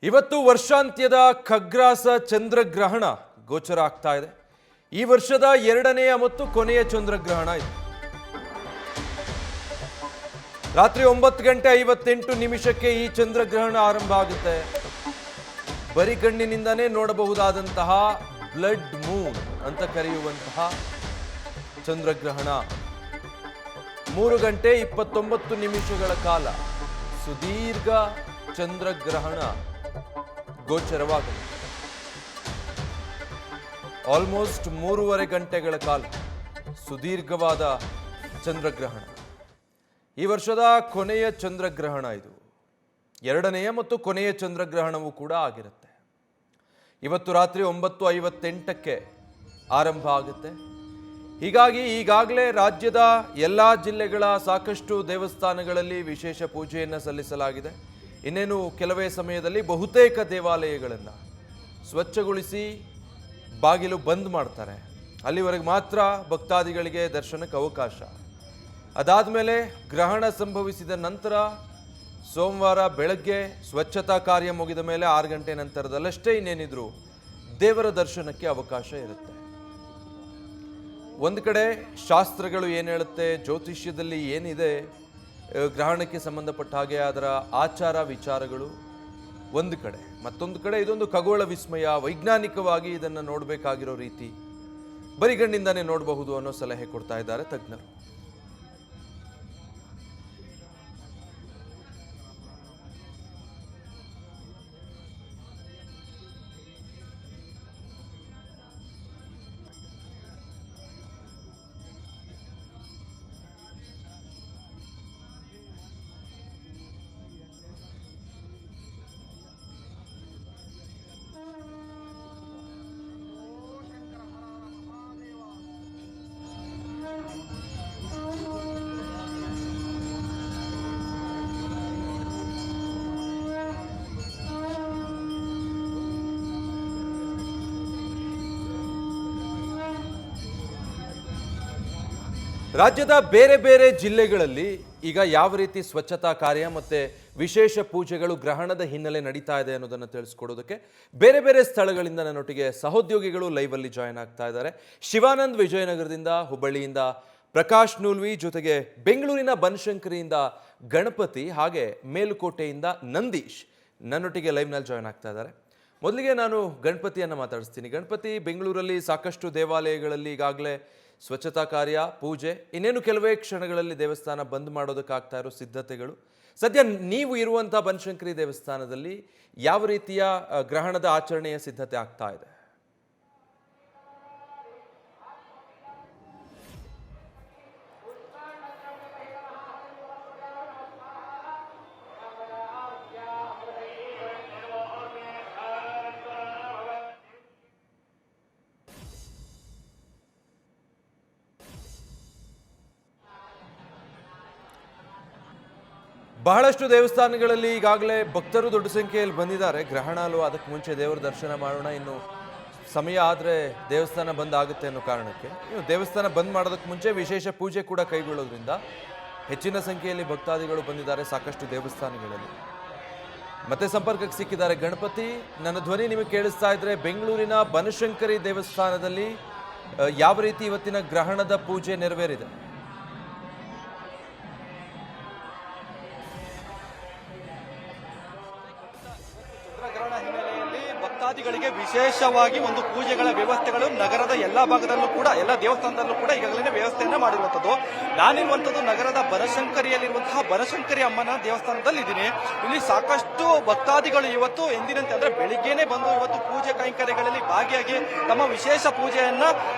ಇವತ್ತು ವರ್ಷಾಂತ್ಯದ ಖಗ್ರಾಸ ಚಂದ್ರಗ್ರಹಣ ಗೋಚರ ಆಗ್ತಾ ಇದೆ. ಈ ವರ್ಷದ ಎರಡನೆಯ ಮತ್ತು ಕೊನೆಯ ಚಂದ್ರಗ್ರಹಣ ಇದು. ರಾತ್ರಿ 9:58 ಈ ಚಂದ್ರಗ್ರಹಣ ಆರಂಭ ಆಗುತ್ತೆ. ಬರಿ ಕಣ್ಣಿನಿಂದನೇ ನೋಡಬಹುದಾದಂತಹ ಬ್ಲಡ್ ಮೂನ್ ಅಂತ ಕರೆಯುವಂತಹ ಚಂದ್ರಗ್ರಹಣ 3:29 ಕಾಲ ಸುದೀರ್ಘ ಚಂದ್ರಗ್ರಹಣ ಗೋಚರವಾಗಲಿದೆ. ಆಲ್ಮೋಸ್ಟ್ 3.5 ಗಂಟೆಗಳ ಕಾಲ ಸುದೀರ್ಘವಾದ ಚಂದ್ರಗ್ರಹಣ. ಈ ವರ್ಷದ ಕೊನೆಯ ಚಂದ್ರಗ್ರಹಣ ಇದು. ಎರಡನೆಯ ಮತ್ತು ಕೊನೆಯ ಚಂದ್ರಗ್ರಹಣವೂ ಕೂಡ ಆಗಿರುತ್ತೆ. ಇವತ್ತು ರಾತ್ರಿ 9:58 ಆರಂಭ ಆಗುತ್ತೆ. ಹೀಗಾಗಿ ಈಗಾಗಲೇ ರಾಜ್ಯದ ಎಲ್ಲ ಜಿಲ್ಲೆಗಳ ಸಾಕಷ್ಟು ದೇವಸ್ಥಾನಗಳಲ್ಲಿ ವಿಶೇಷ ಪೂಜೆಯನ್ನು ಸಲ್ಲಿಸಲಾಗಿದೆ. ಇನ್ನೇನು ಕೆಲವೇ ಸಮಯದಲ್ಲಿ ಬಹುತೇಕ ದೇವಾಲಯಗಳನ್ನು ಸ್ವಚ್ಛಗೊಳಿಸಿ ಬಾಗಿಲು ಬಂದ್ ಮಾಡ್ತಾರೆ. ಅಲ್ಲಿವರೆಗೆ ಮಾತ್ರ ಭಕ್ತಾದಿಗಳಿಗೆ ದರ್ಶನಕ್ಕೆ ಅವಕಾಶ. ಅದಾದ ಮೇಲೆ ಗ್ರಹಣ ಸಂಭವಿಸಿದ ನಂತರ ಸೋಮವಾರ ಬೆಳಗ್ಗೆ ಸ್ವಚ್ಛತಾ ಕಾರ್ಯ ಮುಗಿದ ಮೇಲೆ 6 ಗಂಟೆ ನಂತರದಲ್ಲಷ್ಟೇ ಇನ್ನೇನಿದ್ರು ದೇವರ ದರ್ಶನಕ್ಕೆ ಅವಕಾಶ ಇರುತ್ತೆ. ಒಂದು ಕಡೆ ಶಾಸ್ತ್ರಗಳು ಏನು ಹೇಳುತ್ತೆ, ಜ್ಯೋತಿಷ್ಯದಲ್ಲಿ ಏನಿದೆ, ಗ್ರಹಣಕ್ಕೆ ಸಂಬಂಧಪಟ್ಟ ಹಾಗೆ ಅದರ ಆಚಾರ ವಿಚಾರಗಳು ಒಂದು ಕಡೆ, ಮತ್ತೊಂದು ಕಡೆ ಇದೊಂದು ಖಗೋಳ ವಿಸ್ಮಯ, ವೈಜ್ಞಾನಿಕವಾಗಿ ಇದನ್ನು ನೋಡಬೇಕಾಗಿರೋ ರೀತಿ ಬರಿಗಣ್ಣಿಂದಾನೇ ನೋಡಬಹುದು ಅನ್ನೋ ಸಲಹೆ ಕೊಡ್ತಾ ಇದ್ದಾರೆ ತಜ್ಞರು. ರಾಜ್ಯದ ಬೇರೆ ಬೇರೆ ಜಿಲ್ಲೆಗಳಲ್ಲಿ ಈಗ ಯಾವ ರೀತಿ ಸ್ವಚ್ಛತಾ ಕಾರ್ಯ ಮತ್ತೆ ವಿಶೇಷ ಪೂಜೆಗಳು ಗ್ರಹಣದ ಹಿನ್ನೆಲೆ ನಡೀತಾ ಇದೆ ಅನ್ನೋದನ್ನು ತಿಳಿಸ್ಕೊಡೋದಕ್ಕೆ ಬೇರೆ ಬೇರೆ ಸ್ಥಳಗಳಿಂದ ನನ್ನೊಟ್ಟಿಗೆ ಸಹೋದ್ಯೋಗಿಗಳು ಲೈವ್ ಅಲ್ಲಿ ಜಾಯ್ನ್ ಆಗ್ತಾ ಇದ್ದಾರೆ. ಶಿವಾನಂದ್ ವಿಜಯನಗರದಿಂದ, ಹುಬ್ಬಳ್ಳಿಯಿಂದ ಪ್ರಕಾಶ್ ನೂಲ್ವಿ, ಜೊತೆಗೆ ಬೆಂಗಳೂರಿನ ಬನಶಂಕರಿಯಿಂದ ಗಣಪತಿ, ಹಾಗೆ ಮೇಲುಕೋಟೆಯಿಂದ ನಂದೀಶ್ ನನ್ನೊಟ್ಟಿಗೆ ಲೈವ್ನಲ್ಲಿ ಜಾಯ್ನ್ ಆಗ್ತಾ ಇದ್ದಾರೆ. ಮೊದಲಿಗೆ ನಾನು ಗಣಪತಿಯನ್ನು ಮಾತಾಡಿಸ್ತೀನಿ. ಗಣಪತಿ, ಬೆಂಗಳೂರಲ್ಲಿ ಸಾಕಷ್ಟು ದೇವಾಲಯಗಳಲ್ಲಿ ಈಗಾಗಲೇ ಸ್ವಚ್ಛತಾ ಕಾರ್ಯ, ಪೂಜೆ, ಇನ್ನೇನು ಕೆಲವೇ ಕ್ಷಣಗಳಲ್ಲಿ ದೇವಸ್ಥಾನ ಬಂದ್ ಮಾಡೋದಕ್ಕಾಗ್ತಾ ಇರೋ ಸಿದ್ಧತೆಗಳು. ಸದ್ಯ ನೀವು ಇರುವಂಥ ಬನಶಂಕರಿ ದೇವಸ್ಥಾನದಲ್ಲಿ ಯಾವ ರೀತಿಯ ಗ್ರಹಣದ ಆಚರಣೆಯ ಸಿದ್ಧತೆ ಆಗ್ತಾ ಇದೆ? ಬಹಳಷ್ಟು ದೇವಸ್ಥಾನಗಳಲ್ಲಿ ಈಗಾಗಲೇ ಭಕ್ತರು ದೊಡ್ಡ ಸಂಖ್ಯೆಯಲ್ಲಿ ಬಂದಿದ್ದಾರೆ. ಗ್ರಹಣ ಅಲ್ವಾ, ಅದಕ್ಕೆ ಮುಂಚೆ ದೇವರ ದರ್ಶನ ಮಾಡೋಣ, ಇನ್ನು ಸಮಯ ಆದರೆ ದೇವಸ್ಥಾನ ಬಂದ್ ಆಗುತ್ತೆ ಅನ್ನೋ ಕಾರಣಕ್ಕೆ ದೇವಸ್ಥಾನ ಬಂದ್ ಮಾಡೋದಕ್ಕೆ ಮುಂಚೆ ವಿಶೇಷ ಪೂಜೆ ಕೂಡ ಕೈಗೊಳ್ಳೋದ್ರಿಂದ ಹೆಚ್ಚಿನ ಸಂಖ್ಯೆಯಲ್ಲಿ ಭಕ್ತಾದಿಗಳು ಬಂದಿದ್ದಾರೆ ಸಾಕಷ್ಟು ದೇವಸ್ಥಾನಗಳಲ್ಲಿ. ಮತ್ತೆ ಸಂಪರ್ಕಕ್ಕೆ ಸಿಕ್ಕಿದ್ದಾರೆ ಗಣಪತಿ. ನನ್ನ ಧ್ವನಿ ನಿಮಗೆ ಕೇಳಿಸ್ತಾ ಇದ್ರೆ, ಬೆಂಗಳೂರಿನ ಬನಶಂಕರಿ ದೇವಸ್ಥಾನದಲ್ಲಿ ಯಾವ ರೀತಿ ಇವತ್ತಿನ ಗ್ರಹಣದ ಪೂಜೆ ನೆರವೇರಿದೆ? ಭಕ್ತಾದಿಗಳಿಗೆ ವಿಶೇಷವಾಗಿ ಒಂದು ಪೂಜೆಗಳ ವ್ಯವಸ್ಥೆಗಳು ನಗರದ ಎಲ್ಲಾ ಭಾಗದಲ್ಲೂ ಕೂಡ, ಎಲ್ಲ ದೇವಸ್ಥಾನದಲ್ಲೂ ಕೂಡ ಈಗಾಗಲೇ ವ್ಯವಸ್ಥೆಯನ್ನ ಮಾಡಿರುವಂತದ್ದು. ನಾನಿರುವಂತದ್ದು ನಗರದ ಬನಶಂಕರಿಯಲ್ಲಿರುವಂತಹ ಬನಶಂಕರಿ ಅಮ್ಮನ ದೇವಸ್ಥಾನದಲ್ಲಿ ಇದ್ದೀನಿ. ಇಲ್ಲಿ ಸಾಕಷ್ಟು ಭಕ್ತಾದಿಗಳು ಇವತ್ತು ಎಂದಿನಂತೆ ಅಂದ್ರೆ ಬೆಳಿಗ್ಗೆನೆ ಬಂದು ಇವತ್ತು ಪೂಜೆ ಕೈಂಕರ್ಯಗಳಲ್ಲಿ ಭಾಗಿಯಾಗಿ ತಮ್ಮ ವಿಶೇಷ ಪೂಜೆಯನ್ನ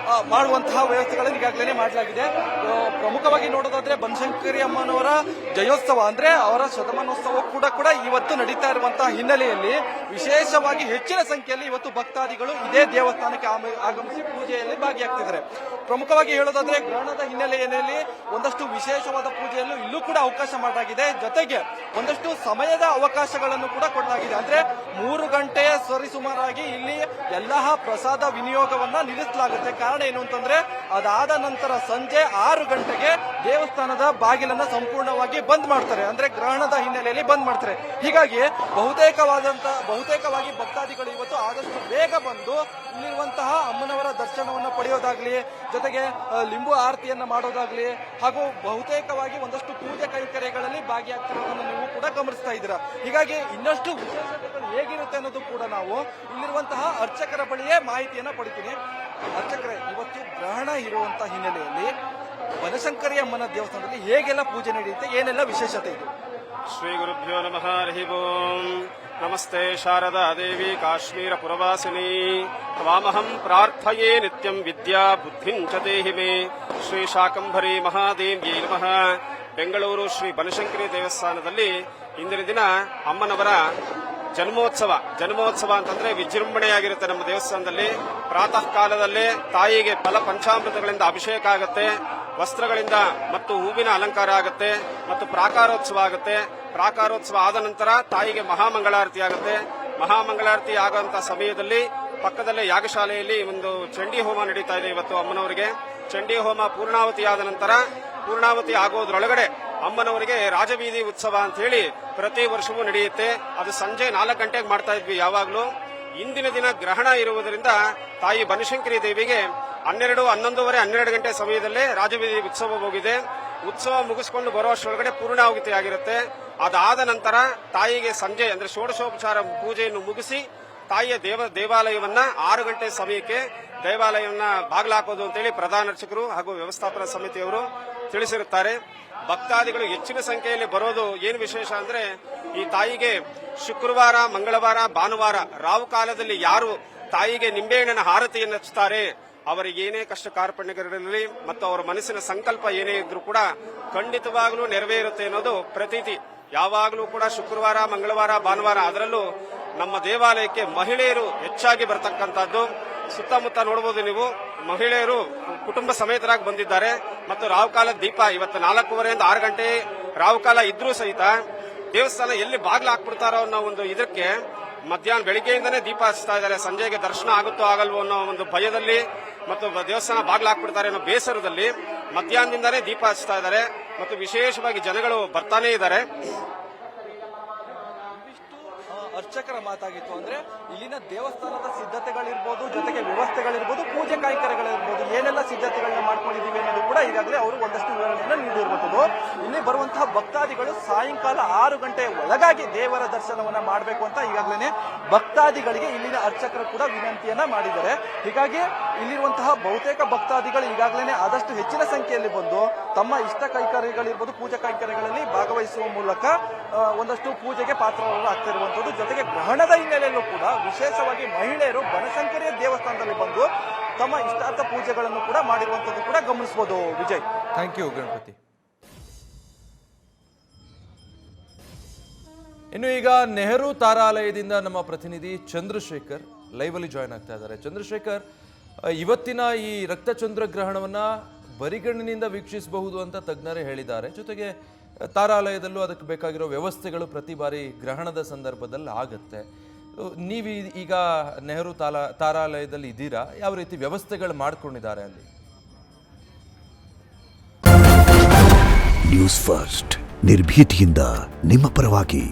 ಮಾಡುವಂತಹ ವ್ಯವಸ್ಥೆಗಳನ್ನು ಈಗಾಗಲೇ ಮಾಡಲಾಗಿದೆ. ಪ್ರಮುಖವಾಗಿ ನೋಡೋದಾದ್ರೆ ಬನಶಂಕರಿ ಅಮ್ಮನವರ ಜಯೋತ್ಸವ ಅಂದ್ರೆ ಅವರ ಶತಮಾನೋತ್ಸವ ಕೂಡ ಇವತ್ತು ನಡೀತಾ ಇರುವಂತಹ ಹಿನ್ನೆಲೆಯಲ್ಲಿ ವಿಶೇಷವಾಗಿ ಹೆಚ್ಚಿನ ಸಂಖ್ಯೆಯಲ್ಲಿ ಇವತ್ತು ಭಕ್ತಾದಿಗಳು ಇದೇ ದೇವಸ್ಥಾನಕ್ಕೆ ಆಗಮಿಸಿ ಪೂಜೆಯಲ್ಲಿ ಭಾಗಿಯಾಗ್ತಿದ್ದಾರೆ. ಪ್ರಮುಖವಾಗಿ ಹೇಳೋದಾದ್ರೆ ಗ್ರಹಣದ ಹಿನ್ನೆಲೆಯಲ್ಲಿ ಒಂದಷ್ಟು ವಿಶೇಷವಾದ ಪೂಜೆಯಲ್ಲೂ ಇಲ್ಲೂ ಕೂಡ ಅವಕಾಶ ಮಾಡಲಾಗಿದೆ. ಜೊತೆಗೆ ಒಂದಷ್ಟು ಸಮಯದ ಅವಕಾಶಗಳನ್ನು ಕೂಡ ಕೊಡಲಾಗಿದೆ. ಅಂದ್ರೆ 3 ಗಂಟೆಯ ಸರಿಸುಮಾರಾಗಿ ಇಲ್ಲಿ ಎಲ್ಲ ಪ್ರಸಾದ ವಿನಿಯೋಗವನ್ನ ನಿಲ್ಲಿಸಲಾಗುತ್ತೆ. ಕಾರಣ ಏನು ಅಂತಂದ್ರೆ ಅದಾದ ನಂತರ ಸಂಜೆ 6 6 ಗಂಟೆಗೆ ದೇವಸ್ಥಾನದ ಬಾಗಿಲನ್ನ ಸಂಪೂರ್ಣವಾಗಿ ಬಂದ್ ಮಾಡ್ತಾರೆ. ಅಂದ್ರೆ ಗ್ರಹಣದ ಹಿನ್ನೆಲೆಯಲ್ಲಿ ಬಂದ್ ಮಾಡ್ತಾರೆ. ಹೀಗಾಗಿ ಬಹುತೇಕವಾಗಿ ಭಕ್ತಾದಿಗಳು ಇವತ್ತು ಆದಷ್ಟು ಬೇಗ ಬಂದು ಇಲ್ಲಿರುವಂತಹ ಅಮ್ಮನವರ ದರ್ಶನವನ್ನ ಪಡೆಯೋದಾಗ್ಲಿ, ಜೊತೆಗೆ ಲಿಂಬು ಆರತಿಯನ್ನ ಮಾಡೋದಾಗ್ಲಿ, ಹಾಗೂ ಬಹುತೇಕವಾಗಿ ಒಂದಷ್ಟು ಪೂಜೆ ಕೈಂಕರ್ಯಗಳಲ್ಲಿ ಭಾಗಿಯಾಗ್ತಿರೋದನ್ನು ನೀವು ಕೂಡ ಗಮನಿಸ್ತಾ ಇದ್ದೀರಾ. ಹೀಗಾಗಿ ಇನ್ನಷ್ಟು ವಿಶೇಷತೆಗಳು ಹೇಗಿರುತ್ತೆ ಅನ್ನೋದು ಕೂಡ ನಾವು ಇಲ್ಲಿರುವಂತಹ ಅರ್ಚಕರ ಬಳಿಯೇ ಮಾಹಿತಿಯನ್ನ ಪಡಿತೀನಿ. ಅರ್ಚಕರೇ, ಇವತ್ತು ಗ್ರಹಣ ಇರುವಂತಹ ಹಿನ್ನೆಲೆಯಲ್ಲಿ ಬನಶಂಕರಿ ಅಮ್ಮನ ದೇವಸ್ಥಾನದಲ್ಲಿ ಹೇಗೆಲ್ಲ ಪೂಜೆ ನಡೆಯುತ್ತೆ, ಏನೆಲ್ಲ ವಿಶೇಷತೆ ಇದೆ? ಶ್ರೀ ಗುರುಭ್ಯೋ ನಮಃ. ಹರಿ ಓಂ. ನಮಸ್ತೆ ಶಾರದಾ ದೇವಿ ಕಾಶ್ಮೀರ ಪುರವಾಸಿನಿ. ತ್ವಾಮಹಂ ಪ್ರಾರ್ಥಯೇ ನಿತ್ಯಂ ವಿದ್ಯಾ ಬುದ್ಧಿಂ ಚ ದೇಹಿ ಮೇ. ಶ್ರೀ ಶಾಕಂಭರಿ ಮಹಾದೇವ್ಯೈ ನಮಃ. ಬೆಂಗಳೂರು ಶ್ರೀ ಬನಶಂಕರಿ ದೇವಸ್ಥಾನದಲ್ಲಿ ಇಂದಿನ ದಿನ ಅಮ್ಮನವರ ಜನ್ಮೋತ್ಸವ ಅಂತಂದ್ರೆ ವಿಜೃಂಭಣೆಯಾಗಿರುತ್ತೆ. ನಮ್ಮ ದೇವಸ್ಥಾನದಲ್ಲಿ ಪ್ರಾತಃ ಕಾಲದಲ್ಲೇ ತಾಯಿಗೆ ಫಲ ಪಂಚಾಮೃತಗಳಿಂದ ಅಭಿಷೇಕ ಆಗುತ್ತೆ, ವಸ್ತ್ರಗಳಿಂದ ಮತ್ತು ಹೂವಿನ ಅಲಂಕಾರ ಆಗುತ್ತೆ, ಮತ್ತು ಪ್ರಾಕಾರೋತ್ಸವ ಆಗುತ್ತೆ. ಪ್ರಾಕಾರೋತ್ಸವ ಆದ ನಂತರ ತಾಯಿಗೆ ಮಹಾಮಂಗಳಾರತಿ ಆಗುತ್ತೆ. ಮಹಾಮಂಗಳಾರತಿ ಆಗುವಂತ ಸಮಯದಲ್ಲಿ ಪಕ್ಕದಲ್ಲೇ ಯಾಗಶಾಲೆಯಲ್ಲಿ ಒಂದು ಚಂಡಿ ಹೋಮ ನಡೀತಾ ಇದೆ ಇವತ್ತು ಅಮ್ಮನವರಿಗೆ. ಚಂಡಿ ಹೋಮ ಪೂರ್ಣಾವತಿ ಆದ ನಂತರ ಪೂರ್ಣಾವತಿ ಆಗೋದ್ರೊಳಗಡೆ ಅಮ್ಮನವರಿಗೆ ರಾಜಬೀದಿ ಉತ್ಸವ ಅಂತ ಹೇಳಿ ಪ್ರತಿ ವರ್ಷವೂ ನಡೆಯುತ್ತೆ. ಅದು ಸಂಜೆ 4 ಗಂಟೆಗೆ ಮಾಡ್ತಾ ಇದ್ವಿ ಯಾವಾಗ್ಲೂ. ಇಂದಿನ ದಿನ ಗ್ರಹಣ ಇರುವುದರಿಂದ ತಾಯಿ ಬನಶಂಕರಿ ದೇವಿಗೆ 12, 12 ಗಂಟೆ ಸಮಯದಲ್ಲೇ ರಾಜಬೀದಿ ಉತ್ಸವ ಹೋಗಿದೆ. ಉತ್ಸವ ಮುಗಿಸಿಕೊಂಡು ಬರುವಷ್ಟರೊಳಗಡೆ ಪೂರ್ಣಾಹುತಿ ಆಗಿರುತ್ತೆ. ಅದಾದ ನಂತರ ತಾಯಿಗೆ ಸಂಜೆ ಅಂದ್ರೆ ಷೋಡಶೋಪಚಾರ ಪೂಜೆಯನ್ನು ಮುಗಿಸಿ ತಾಯಿಯ ದೇವಾಲಯವನ್ನ 6 ಗಂಟೆ ಸಮಯಕ್ಕೆ ದೇವಾಲಯವನ್ನ ಬಾಗಿಲಾಕೋದು ಅಂತೇಳಿ ಪ್ರಧಾನ ಅರ್ಚಕರು ಹಾಗೂ ವ್ಯವಸ್ಥಾಪನಾ ಸಮಿತಿಯವರು ತಿಳಿಸಿರುತ್ತಾರೆ. ಭಕ್ತಾದಿಗಳು ಹೆಚ್ಚಿನ ಸಂಖ್ಯೆಯಲ್ಲಿ ಬರೋದು ಏನು ವಿಶೇಷ ಅಂದ್ರೆ, ಈ ತಾಯಿಗೆ ಶುಕ್ರವಾರ, ಮಂಗಳವಾರ, ಭಾನುವಾರ ರಾವು ಕಾಲದಲ್ಲಿ ಯಾರು ತಾಯಿಗೆ ನಿಂಬೆಹಣ್ಣಿನ ಹಾರತಿಯನ್ನು ಹಚ್ಚುತ್ತಾರೆ ಅವರಿಗೆ ಏನೇ ಕಷ್ಟ ಕಾರ್ಪಣ್ಯಗಳಿರಲಿ ಮತ್ತು ಅವರ ಮನಸ್ಸಿನ ಸಂಕಲ್ಪ ಏನೇ ಇದ್ರೂ ಕೂಡ ಖಂಡಿತವಾಗ್ಲೂ ನೆರವೇರುತ್ತೆ ಅನ್ನೋದು ಪ್ರತೀತಿ. ಯಾವಾಗಲೂ ಕೂಡ ಶುಕ್ರವಾರ, ಮಂಗಳವಾರ, ಭಾನುವಾರ ಅದರಲ್ಲೂ ನಮ್ಮ ದೇವಾಲಯಕ್ಕೆ ಮಹಿಳೆಯರು ಹೆಚ್ಚಾಗಿ ಬರತಕ್ಕಂಥದ್ದು. ಸುತ್ತಮುತ್ತ ನೋಡಬಹುದು ನೀವು, ಮಹಿಳೆಯರು ಕುಟುಂಬ ಸಮೇತರಾಗಿ ಬಂದಿದ್ದಾರೆ. ಮತ್ತು ರಾಹುಕಾಲ ದೀಪ ಇವತ್ತು 4:15 6 ಗಂಟೆ ರಾಹುಕಾಲ ಇದ್ರೂ ಸಹಿತ ದೇವಸ್ಥಾನ ಎಲ್ಲಿ ಬಾಗಿಲು ಹಾಕ್ಬಿಡ್ತಾರೋ ಅನ್ನೋ ಒಂದು ಇದಕ್ಕೆ ಮಧ್ಯಾಹ್ನ ಬೆಳಿಗ್ಗೆಯಿಂದನೇ ದೀಪ ಹಚ್ತಾ ಇದ್ದಾರೆ. ಸಂಜೆಗೆ ದರ್ಶನ ಆಗುತ್ತೋ ಆಗಲ್ವೋ ಅನ್ನೋ ಒಂದು ಭಯದಲ್ಲಿ ಮತ್ತು ದೇವಸ್ಥಾನ ಬಾಗಿಲು ಹಾಕ್ಬಿಡ್ತಾರೆ ಅನ್ನೋ ಬೇಸರದಲ್ಲಿ ಮಧ್ಯಾಹ್ನದಿಂದನೇ ದೀಪ ಹಚ್ತಾ ಇದ್ದಾರೆ. ಮತ್ತು ವಿಶೇಷವಾಗಿ ಜನಗಳು ಬರ್ತಾನೆ ಇದ್ದಾರೆ. ಅರ್ಚಕರ ಮಾತಾಗಿತ್ತು. ಅಂದ್ರೆ ಇಲ್ಲಿನ ದೇವಸ್ಥಾನದ ಸಿದ್ಧತೆಗಳಿರ್ಬೋದು, ಜೊತೆಗೆ ವ್ಯವಸ್ಥೆಗಳಿರ್ಬೋದು, ಪೂಜೆ ಕೈಂಕರ್ಯಗಳಿರ್ಬೋದು, ಏನೆಲ್ಲ ಸಿದ್ಧತೆಗಳನ್ನ ಮಾಡ್ಕೊಂಡಿದೀವಿ ಅನ್ನೋದು ಕೂಡ ಈಗಾಗಲೇ ಅವರು ಒಂದಷ್ಟು ವಿವರಣೆಯನ್ನು ನೀಡಿರುವಂತದ್ದು. ಇಲ್ಲಿ ಬರುವಂತಹ ಭಕ್ತಾದಿಗಳು ಸಾಯಂಕಾಲ 6 ಗಂಟೆಯ ಒಳಗಾಗಿ ದೇವರ ದರ್ಶನವನ್ನ ಮಾಡಬೇಕು ಅಂತ ಈಗಾಗಲೇ ಭಕ್ತಾದಿಗಳಿಗೆ ಇಲ್ಲಿನ ಅರ್ಚಕರು ಕೂಡ ವಿನಂತಿಯನ್ನ ಮಾಡಿದ್ದಾರೆ. ಹೀಗಾಗಿ ಇಲ್ಲಿರುವಂತಹ ಬಹುತೇಕ ಭಕ್ತಾದಿಗಳು ಈಗಾಗಲೇ ಆದಷ್ಟು ಹೆಚ್ಚಿನ ಸಂಖ್ಯೆಯಲ್ಲಿ ಬಂದು ತಮ್ಮ ಇಷ್ಟ ಕೈಂಕರ್ಯಗಳಿರ್ಬೋದು, ಪೂಜಾ ಕೈಂಕರ್ಯಗಳಲ್ಲಿ ಭಾಗವಹಿಸುವ ಮೂಲಕ ಒಂದಷ್ಟು ಪೂಜೆಗೆ ಪಾತ್ರರಾಗ್ತಿರುವಂತದ್ದು. ಜೊತೆಗೆ ಗ್ರಹಣದ ಹಿನ್ನೆಲೆಯಲ್ಲೂ ಕೂಡ ವಿಶೇಷವಾಗಿ ಮಹಿಳೆಯರು ಬನಶಂಕರಿಯ ದೇವಸ್ಥಾನದಲ್ಲಿ ಬಂದು ತಮ್ಮ ಇಷ್ಟಾರ್ಥ ಪೂಜೆಗಳನ್ನು ಕೂಡ ಮಾಡಿರುವಂತದ್ದು ಕೂಡ ಗಮನಿಸಬಹುದು. Vijay, thank you Ganapati. ಇನ್ನು ಈಗ ನೆಹರು ತಾರಾಲಯದಿಂದ ನಮ್ಮ ಪ್ರತಿನಿಧಿ ಚಂದ್ರಶೇಖರ್ ಲೈವ್ ಅಲ್ಲಿ ಜಾಯ್ನ್ ಆಗ್ತಾ ಇದ್ದಾರೆ. ಚಂದ್ರಶೇಖರ್, ಇವತ್ತಿನ ಈ ರಕ್ತಚಂದ್ರ ಗ್ರಹಣವನ್ನ ಬರಿಗಣ್ಣಿನಿಂದ ವೀಕ್ಷಿಸಬಹುದು ಅಂತ ತಜ್ಞರೇ ಹೇಳಿದ್ದಾರೆ. ಜೊತೆಗೆ ತಾರಾಲಯದಲ್ಲೂ ಅದಕ್ಕೆ ಬೇಕಾಗಿರೋ ವ್ಯವಸ್ಥೆಗಳು ಪ್ರತಿ ಬಾರಿ ಗ್ರಹಣದ ಸಂದರ್ಭದಲ್ಲಿ ಆಗುತ್ತೆ. ನೀವು ಈಗ ನೆಹರು ತಾರಾಲಯದಲ್ಲಿ ಇದ್ದೀರಾ, ಯಾವ ರೀತಿ ವ್ಯವಸ್ಥೆಗಳು ಮಾಡ್ಕೊಂಡಿದ್ದಾರೆ ಅಲ್ಲಿ? ನ್ಯೂಸ್ ಫಸ್ಟ್ ನಿರ್ಭೀತಿಯಿಂದ ನಿಮ್ಮ ಪರವಾಗಿ.